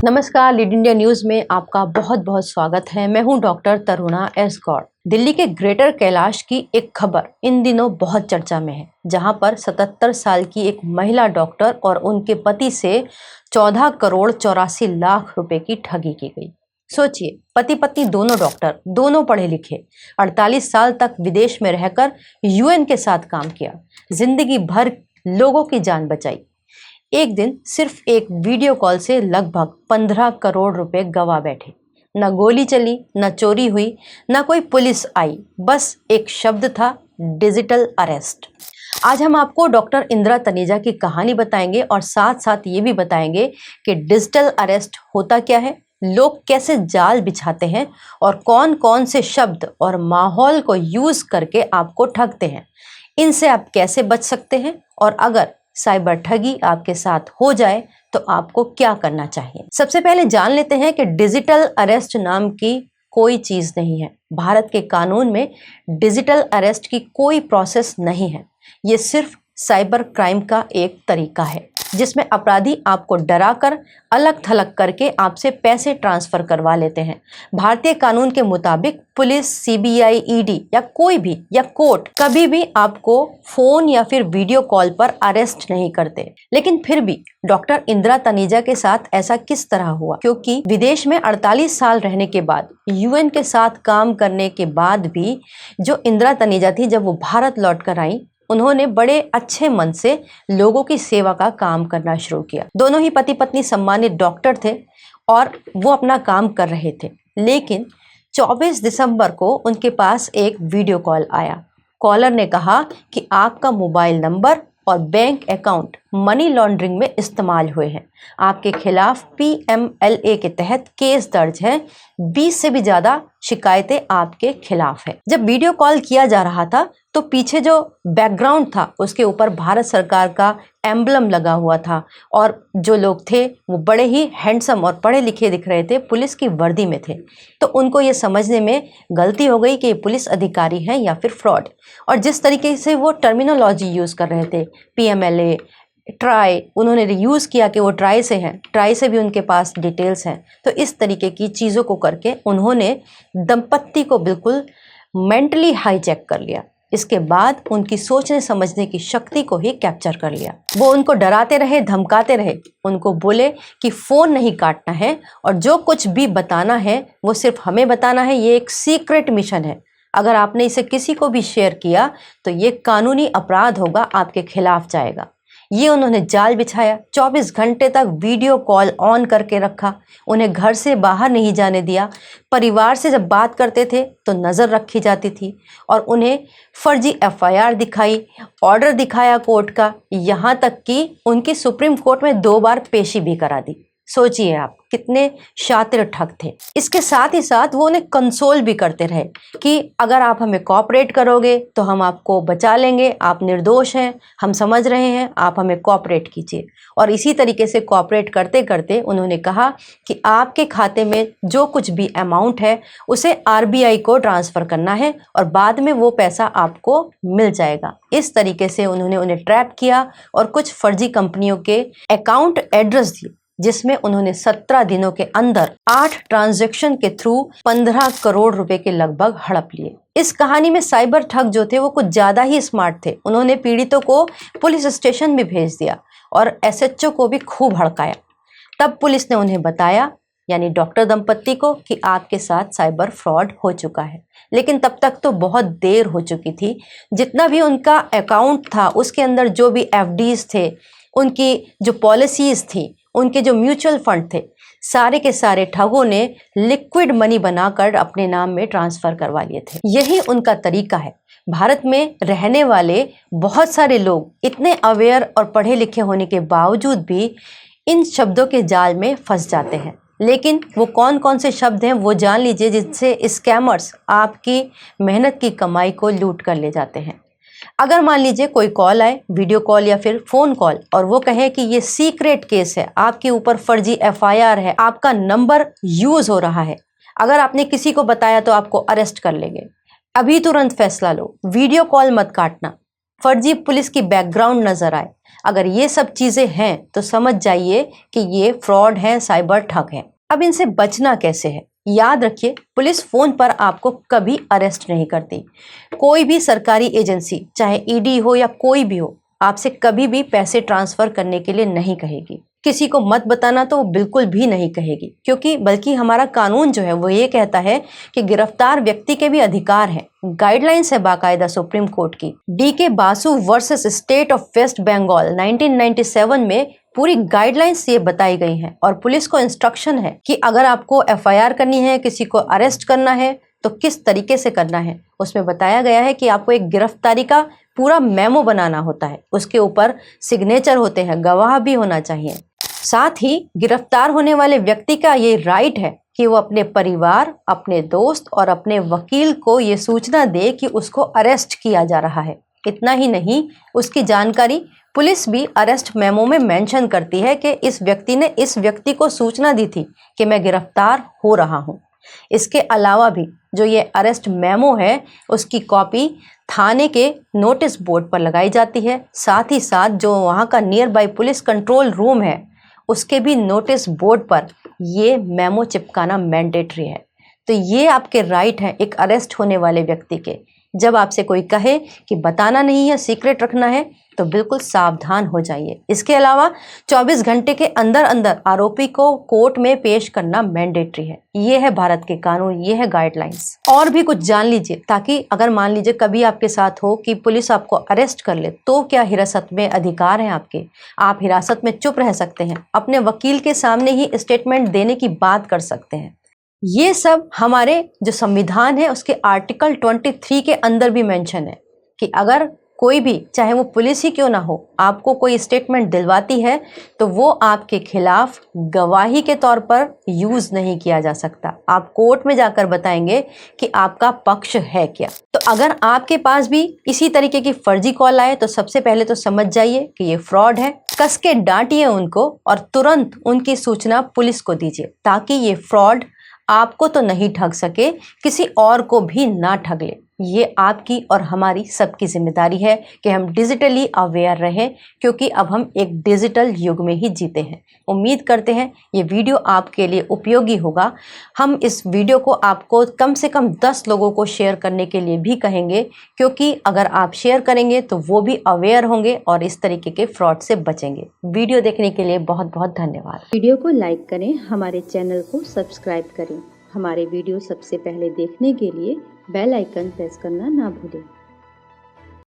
नमस्कार, lead India news में आपका बहुत बहुत स्वागत है। मैं हूं डॉक्टर तरुणा एस गौड़। दिल्ली के ग्रेटर कैलाश की एक खबर इन दिनों बहुत चर्चा में है, जहां पर 77 साल की एक महिला डॉक्टर और उनके पति से 14 करोड़ 84 लाख रुपए की ठगी की गई। सोचिए, पति पत्नी दोनों डॉक्टर, दोनों पढ़े लिखे, 48 साल तक विदेश में रहकर यूएन के साथ काम किया, जिंदगी भर लोगों की जान बचाई। एक दिन सिर्फ एक वीडियो कॉल से लगभग 15 करोड़ रुपए गवा बैठे। न गोली चली, न चोरी हुई, न कोई पुलिस आई, बस एक शब्द था, डिजिटल अरेस्ट। आज हम आपको डॉक्टर इंदिरा तनेजा की कहानी बताएंगे और साथ साथ ये भी बताएंगे कि डिजिटल अरेस्ट होता क्या है, लोग कैसे जाल बिछाते हैं और कौन कौन से शब्द और माहौल को यूज करके आपको ठगते हैं, इनसे आप कैसे बच सकते हैं और अगर साइबर ठगी आपके साथ हो जाए तो आपको क्या करना चाहिए। सबसे पहले जान लेते हैं कि डिजिटल अरेस्ट नाम की कोई चीज नहीं है। भारत के कानून में डिजिटल अरेस्ट की कोई प्रोसेस नहीं है। ये सिर्फ साइबर क्राइम का एक तरीका है जिसमें अपराधी आपको डराकर अलग थलग करके आपसे पैसे ट्रांसफर करवा लेते हैं। भारतीय कानून के मुताबिक पुलिस, सीबीआई, ईडी या कोई भी या कोर्ट कभी भी आपको फोन या फिर वीडियो कॉल पर अरेस्ट नहीं करते। लेकिन फिर भी डॉक्टर इंदिरा तनेजा के साथ ऐसा किस तरह हुआ? क्योंकि विदेश में 48 साल रहने के बाद, यूएन के साथ काम करने के बाद भी जो इंदिरा तनेजा थी, जब वो भारत लौट कर आई, उन्होंने बड़े अच्छे मन से लोगों की सेवा का काम करना शुरू किया। दोनों ही पति पत्नी सम्मानित डॉक्टर थे और वो अपना काम कर रहे थे। लेकिन 24 दिसंबर को उनके पास एक वीडियो कॉल आया। कॉलर ने कहा कि आपका मोबाइल नंबर और बैंक अकाउंट मनी लॉन्ड्रिंग में इस्तेमाल हुए हैं। आपके खिलाफ पीएमएलए के तहत केस दर्ज है। 20 से भी ज्यादा शिकायतें आपके खिलाफ है। जब वीडियो कॉल किया जा रहा था तो पीछे जो बैकग्राउंड था उसके ऊपर भारत सरकार का एम्बलम लगा हुआ था और जो लोग थे वो बड़े ही हैंडसम और पढ़े लिखे दिख रहे थे, पुलिस की वर्दी में थे। तो उनको ये समझने में गलती हो गई कि ये पुलिस अधिकारी हैं या फिर फ्रॉड। और जिस तरीके से वो टर्मिनोलॉजी यूज कर रहे थे, पीएमएलए, ट्राई, उन्होंने यूज़ किया कि वो ट्राई से हैं, ट्राई से भी उनके पास डिटेल्स हैं। तो इस तरीके की चीज़ों को करके उन्होंने दंपत्ति को बिल्कुल मेंटली हाईजैक कर लिया। इसके बाद उनकी सोचने समझने की शक्ति को ही कैप्चर कर लिया। वो उनको डराते रहे, धमकाते रहे, उनको बोले कि फ़ोन नहीं काटना है और जो कुछ भी बताना है वो सिर्फ हमें बताना है, ये एक सीक्रेट मिशन है। अगर आपने इसे किसी को भी शेयर किया तो ये कानूनी अपराध होगा, आपके खिलाफ जाएगा। ये उन्होंने जाल बिछाया। 24 घंटे तक वीडियो कॉल ऑन करके रखा, उन्हें घर से बाहर नहीं जाने दिया। परिवार से जब बात करते थे तो नज़र रखी जाती थी और उन्हें फर्जी एफआईआर दिखाई, ऑर्डर दिखाया कोर्ट का, यहाँ तक कि उनकी सुप्रीम कोर्ट में 2 बार पेशी भी करा दी। सोचिए आप कितने शातिर ठग थे। इसके साथ ही साथ वो उन्हें कंसोल भी करते रहे कि अगर आप हमें कोऑपरेट करोगे तो हम आपको बचा लेंगे, आप निर्दोष हैं, हम समझ रहे हैं, आप हमें कोऑपरेट कीजिए। और इसी तरीके से कोऑपरेट करते करते उन्होंने कहा कि आपके खाते में जो कुछ भी अमाउंट है उसे आरबीआई को ट्रांसफ़र करना है और बाद में वो पैसा आपको मिल जाएगा। इस तरीके से उन्होंने उन्हें ट्रैप किया और कुछ फर्जी कंपनियों के अकाउंट एड्रेस दिए, जिसमें उन्होंने 17 दिनों के अंदर 8 ट्रांजैक्शन के थ्रू 15 करोड़ रुपए के लगभग हड़प लिए। इस कहानी में साइबर ठग जो थे वो कुछ ज्यादा ही स्मार्ट थे। उन्होंने पीड़ितों को पुलिस स्टेशन भी भेज दिया और एसएचओ को भी खूब हड़काया। तब पुलिस ने उन्हें बताया, यानी डॉक्टर दंपत्ति को, कि आपके साथ साइबर फ्रॉड हो चुका है। लेकिन तब तक तो बहुत देर हो चुकी थी। जितना भी उनका अकाउंट था उसके अंदर जो भी एफडीज थे, उनकी जो पॉलिसीज थी, उनके जो म्यूचुअल फंड थे, सारे के सारे ठगों ने लिक्विड मनी बनाकर अपने नाम में ट्रांसफर करवा लिए थे। यही उनका तरीका है। भारत में रहने वाले बहुत सारे लोग इतने अवेयर और पढ़े लिखे होने के बावजूद भी इन शब्दों के जाल में फंस जाते हैं। लेकिन वो कौन कौन से शब्द हैं वो जान लीजिए, जिनसे स्कैमर्स आपकी मेहनत की कमाई को लूट कर ले जाते हैं। अगर मान लीजिए कोई कॉल आए, वीडियो कॉल या फिर फ़ोन कॉल, और वो कहे कि ये सीक्रेट केस है, आपके ऊपर फर्जी एफआईआर है, आपका नंबर यूज़ हो रहा है, अगर आपने किसी को बताया तो आपको अरेस्ट कर लेंगे, अभी तुरंत फैसला लो, वीडियो कॉल मत काटना, फर्जी पुलिस की बैकग्राउंड नजर आए, अगर ये सब चीजें हैं तो समझ जाइए कि ये फ्रॉड है, साइबर ठग है। अब इनसे बचना कैसे है? याद रखिए, पुलिस फोन पर आपको कभी अरेस्ट नहीं करती। कोई भी सरकारी एजेंसी, चाहे ईडी हो या कोई भी हो, आपसे कभी भी पैसे ट्रांसफर करने के लिए नहीं कहेगी। किसी को मत बताना तो वो बिल्कुल भी नहीं कहेगी, क्योंकि बल्कि हमारा कानून जो है वो ये कहता है कि गिरफ्तार व्यक्ति के भी अधिकार हैं। गाइडलाइंस है बाकायदा सुप्रीम कोर्ट की। D K. Basu versus state of West Bengal 1997 में पूरी गाइडलाइंस ये बताई गई हैं और पुलिस को इंस्ट्रक्शन है कि अगर आपको एफआईआर करनी है, किसी को अरेस्ट करना है तो किस तरीके से करना है। उसमें बताया गया है कि आपको एक गिरफ्तारी का पूरा मेमो बनाना होता है, उसके ऊपर सिग्नेचर होते हैं, गवाह भी होना चाहिए। साथ ही गिरफ्तार होने वाले व्यक्ति का ये राइट है कि वो अपने परिवार, अपने दोस्त और अपने वकील को ये सूचना दे कि उसको अरेस्ट किया जा रहा है। इतना ही नहीं, उसकी जानकारी पुलिस भी अरेस्ट मेमो में मेंशन करती है कि इस व्यक्ति ने इस व्यक्ति को सूचना दी थी कि मैं गिरफ्तार हो रहा हूं। इसके अलावा भी जो ये अरेस्ट मेमो है उसकी कॉपी थाने के नोटिस बोर्ड पर लगाई जाती है। साथ ही साथ जो वहाँ का near by police control room है उसके भी नोटिस बोर्ड पर ये मेमो चिपकाना मैंडेटरी है। तो ये आपके राइट हैं एक अरेस्ट होने वाले व्यक्ति के। जब आपसे कोई कहे कि बताना नहीं है, सीक्रेट रखना है, तो बिल्कुल सावधान हो जाइए। इसके अलावा 24 घंटे के अंदर अंदर आरोपी को कोर्ट में पेश करना मैंडेटरी है। ये है भारत के कानून, ये है गाइडलाइंस। और भी कुछ जान लीजिए, ताकि अगर मान लीजिए कभी आपके साथ हो कि पुलिस आपको अरेस्ट कर ले, तो क्या हिरासत में अधिकार हैं आपके? आप हिरासत में चुप रह सकते हैं, अपने वकील के सामने ही स्टेटमेंट देने की बात कर सकते हैं। ये सब हमारे जो संविधान है उसके आर्टिकल 23 के अंदर भी मेंशन है कि अगर कोई भी, चाहे वो पुलिस ही क्यों ना हो, आपको कोई स्टेटमेंट दिलवाती है तो वो आपके खिलाफ गवाही के तौर पर यूज नहीं किया जा सकता। आप कोर्ट में जाकर बताएंगे कि आपका पक्ष है क्या। तो अगर आपके पास भी इसी तरीके की फर्जी कॉल आए तो सबसे पहले तो समझ जाइए कि ये फ्रॉड है। कस के डांटिए उनको और तुरंत उनकी सूचना पुलिस को दीजिए, ताकि ये फ्रॉड आपको तो नहीं ठग सके, किसी और को भी ना ठग ले। ये आपकी और हमारी सबकी जिम्मेदारी है कि हम डिजिटली अवेयर रहें, क्योंकि अब हम एक डिजिटल युग में ही जीते हैं। उम्मीद करते हैं ये वीडियो आपके लिए उपयोगी होगा। हम इस वीडियो को आपको कम से कम 10 लोगों को शेयर करने के लिए भी कहेंगे, क्योंकि अगर आप शेयर करेंगे तो वो भी अवेयर होंगे और इस तरीके के फ्रॉड से बचेंगे। वीडियो देखने के लिए बहुत बहुत धन्यवाद। वीडियो को लाइक करें, हमारे चैनल को सब्सक्राइब करें। हमारे वीडियो सबसे पहले देखने के लिए बेल आइकन प्रेस करना ना भूलें।